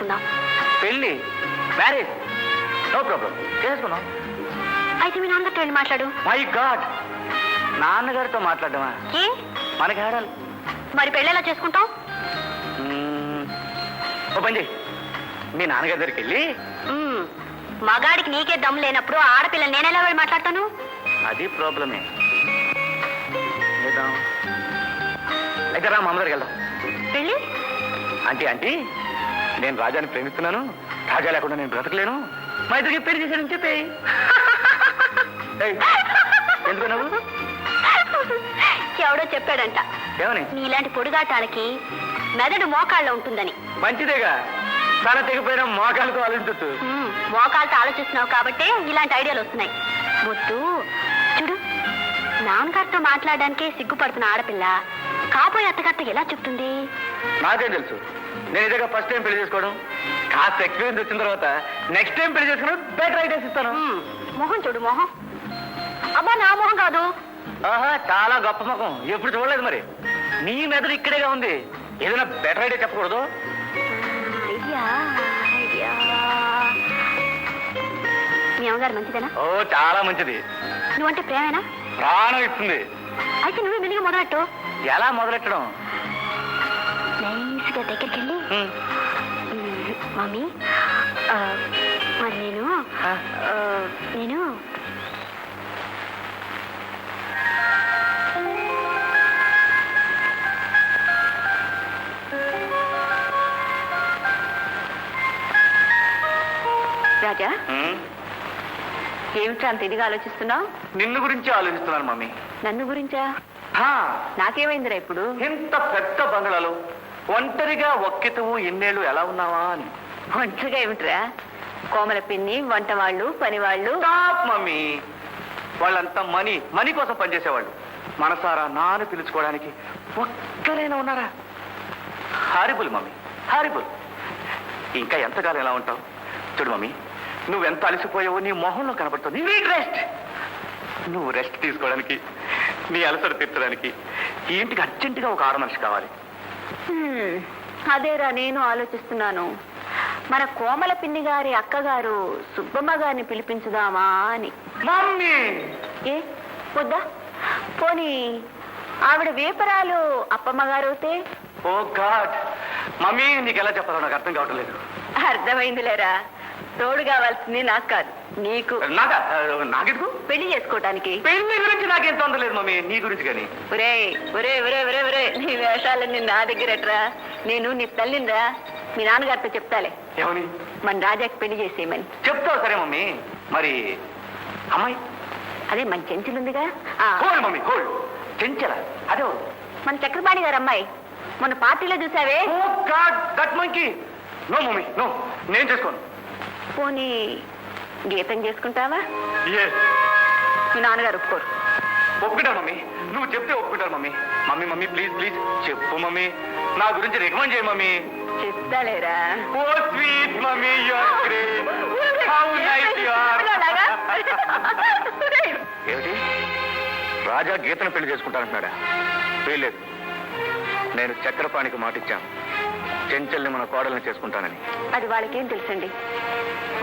చేసుకుందాం. పెళ్ళి, marriage, no problem, చేసుకున్నాం. అయితే మీ నాన్నగారితో వెళ్ళి మాట్లాడు. మై గాడ్, నాన్నగారితో మాట్లాడమా? ఏ మనకి ఆడాలి. మరి పెళ్ళి ఎలా చేసుకుంటాం? ఓ పని చెయ్యి, మీ నాన్నగారి దగ్గరికి వెళ్ళి. మగాడికి నీకే దమ్ము లేనప్పుడు ఆడపిల్లలు నేనెలా వెళ్ళి మాట్లాడతాను? అది ప్రాబ్లమే. అయితే రా, మా అమ్మ దగ్గరికి వెళ్దాం. పెళ్ళి ఆంటీ నేను రాజాని ప్రేమిస్తున్నాను, రాజా లేకుండా నేను బ్రతకలేను, మా ఇద్దరికి పెళ్లి చేశానని చెప్పేయి. ఎందుకు నువ్వు? ఎవడో చెప్పాడంట ఏమని? నీలాంటి పొడుగాటాలకి మెదడు మోకాళ్ళలో ఉంటుందని. మంచిదేగా, తల తెగిపోయిన మోకాలతో ఆలోచించు. మోకాళ్ళతో ఆలోచిస్తున్నావు కాబట్టే ఇలాంటి ఐడియాలు వస్తున్నాయి. వద్దు చూడు, నాన్నగారితో మాట్లాడడానికే సిగ్గుపడుతున్న ఆడపిల్ల కాబోయే అత్తగారితో ఎలా చెప్తుంది? నాకేం తెలుసు, నేను ఇదేగా ఫస్ట్ టైం పెళ్లి చేసుకోవడం. కాస్త ఎక్స్పీరియన్స్ వచ్చిన తర్వాత నెక్స్ట్ టైం పెళ్లి చేసుకుని బెటర్ ఐడియాస్ ఇస్తాను. మొహం చూడు, మొహం. అబ్బా, నా మొహం కాదు. ఆహా, చాలా గొప్ప ముఖం, ఎప్పుడు చూడలేదు. మరి నీ మెదడు ఇక్కడేగా ఉంది, ఏదైనా బెటర్ ఐడియా చెప్పకూడదు? ఐడియా ఐడియా మీ అమ్మగారు మంచిదేనా? ఓ, చాలా మంచిది. నువ్వంటే ప్రేమేనా? ప్రాణం ఇస్తుంది. అయితే నువ్వే మెల్లిగా మొదలెట్టు. ఎలా మొదలెట్టడం? నైస్గా దగ్గరికి వెళ్ళి, మమ్మీ మరి నేను రాజా, ఏమిట్రా అంత ఇదిగా ఆలోచిస్తున్నావు? నిన్ను గురించి ఆలోచిస్తున్నాను మమ్మీ. నన్ను గురించా? నాకేమైందిరా ఇప్పుడు? ఇంత పెద్ద బంగ్లాలో ఒంటరిగా ఒక్కితవు ఇన్నేళ్ళు ఎలా ఉన్నావా అని. ఒంటరిగా ఏమిట్రా? కోమల పిన్ని, వంట వాళ్ళు, పని వాళ్ళు. మమ్మీ, వాళ్ళంతా మనీ కోసం పనిచేసేవాళ్ళు. మనసారా నాన్న పిలుచుకోవడానికి ఒక్కరైనా ఉన్నారా? Horrible mummy, horrible. ఇంకా ఎంతకాలం ఎలా ఉంటావు? చూడు మమ్మీ, నువ్వెంత అలసిపోయావో నీ మొహంలో కనపడుతుంది. రెస్ట్. నువ్వు రెస్ట్ తీసుకోవడానికి, నీ అలసట తీర్చడానికి ఈ ఇంటికి అర్జెంటుగా ఒక ఆడ మనిషి కావాలి. అదేరా నేను ఆలోచిస్తున్నాను. మన కోమల పిన్ని గారి అక్కగారు సుబ్బమ్మ గారిని పిలిపించుదామా అని. మమ్మీ, ఏ వద్దా? పోనీ ఆవిడ వేపరాలు అప్పమ్మ గారు అవుతే? ఓ గాడ్ మమ్మీ, నీకు ఎలా చెప్పాలో నాకు అర్థం కావటం లేదు. అర్థమైందిలేరా, తోడు కావాల్సింది నాకు కాదు, నీకు. నాకెందుకు? పెళ్లి చేసుకోవటానికి. పెళ్లి గురించి నాకేం తొందర లేదు మమ్మీ, నీ గురించి కానీ. ఒరే ఒరే ఒరే ఒరే ఒరే, నీ వేషాలన్నీ నా దగ్గరట్రా. నేను నీ తల్లినిరా, మీ నాన్నగారితో చెప్తాలే. ఏమని? మన రాజాకి పెళ్లి చేసేయమని చెప్తావు. సరే మమ్మీ, మరి అమ్మాయి? అదే మన చెంచులుందిగా. Hold mummy, hold. చెంచల అదే మన చక్రపాణి గారు అమ్మాయి. మొన్న పార్టీలో చూసావే. Oh god, that monkey. No mummy, no, నేను చేసుకోను. పోనీ గీతం చేసుకుంటావా? ఎస్. మీ నాన్నగారు ఒప్పుకోరు. ఒప్పుకుంటారు మమ్మీ, నువ్వు చెప్తే ఒప్పుకుంటారు mummy. Mummy mummy please please చెప్పు మమ్మీ, నా గురించి రికమెండ్ చేయి మమ్మీ. చెప్తాలేరా. Oh sweet mummy, you are great. How nice you are. ఏమిటి, రాజా గీతను పెళ్లి చేసుకుంటానంటున్నాడా? వీల్లేదు, నేను చక్రపాణికి మాటిచ్చాను, చెంచల్ని మన కోడల్ని చేసుకుంటానని. అది వాళ్ళకేం తెలుసండి.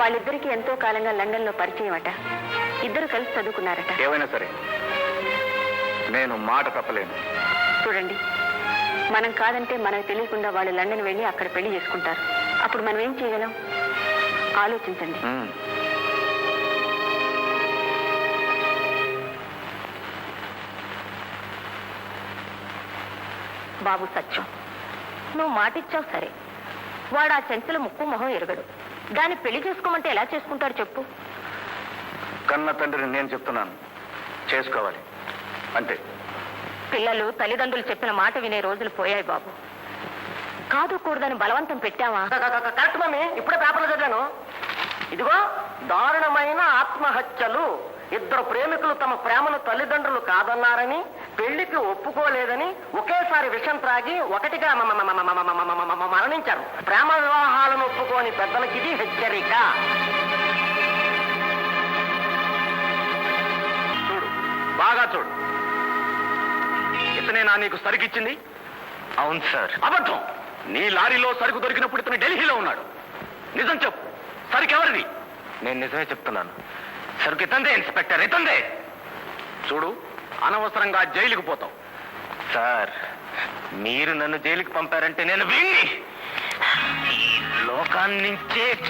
వాళ్ళిద్దరికి ఎంతో కాలంగా లండన్ లో పరిచయం అట. ఇద్దరు కలిసి చదువుకున్నారట. ఏమైనా సరే నేను మాట తప్పలేను. చూడండి, మనం కాదంటే మనకు తెలియకుండా వాళ్ళు లండన్ వెళ్ళి అక్కడ పెళ్లి చేసుకుంటారు. అప్పుడు మనం ఏం చేయగలం? ఆలోచించండి. బాబు సత్యం, నువ్వు మాటిచ్చావు సరే, వాడు ఆ చెంచల ముక్కు మొహం ఎరగడు. దాన్ని పెళ్లి చేసుకోమంటే ఎలా చేసుకుంటాడు చెప్పు? కన్న తండ్రిని నేను చెప్తున్నాను, చేసుకోవాలి అంతే. పిల్లలు తల్లిదండ్రులు చెప్పిన మాట వినే రోజులు పోయాయి బాబు. కాదు కూడదని బలవంతం పెట్టావా? కరెక్ట్ మమ్మీ, ఇప్పుడే పేపర్లో చదివాను. ఇదిగో, దారుణమైన ఆత్మహత్యలు. ఇద్దరు ప్రేమికులు తమ ప్రేమను తల్లిదండ్రులు కాదన్నారని, పెళ్లికి ఒప్పుకోలేదని ఒకేసారి విషం త్రాగి ఒకటిగా మరణించారు. ప్రేమ వివాహాలను ఒప్పుకోని పెద్దలకి ఇది హెచ్చరిక. చూడు, బాగా చూడు. ఇతనే నా నీకు సరుకిచ్చింది? అవును సార్. అబద్ధం. నీ లారీలో సరుకు దొరికినప్పుడు ఇతను ఢిల్లీలో ఉన్నాడు. నిజం చెప్పు, సరికెవరిది? నేను నిజమే చెప్తున్నాను. సరుకు ఇతందే ఇన్స్పెక్టర్, ఇతందే. చూడు, అనవసరంగా జైలుకు పోతావు. సార్, మీరు నన్ను జైలుకి పంపారంటే నేను వీణ్ణి ఈ లోకాన్నించే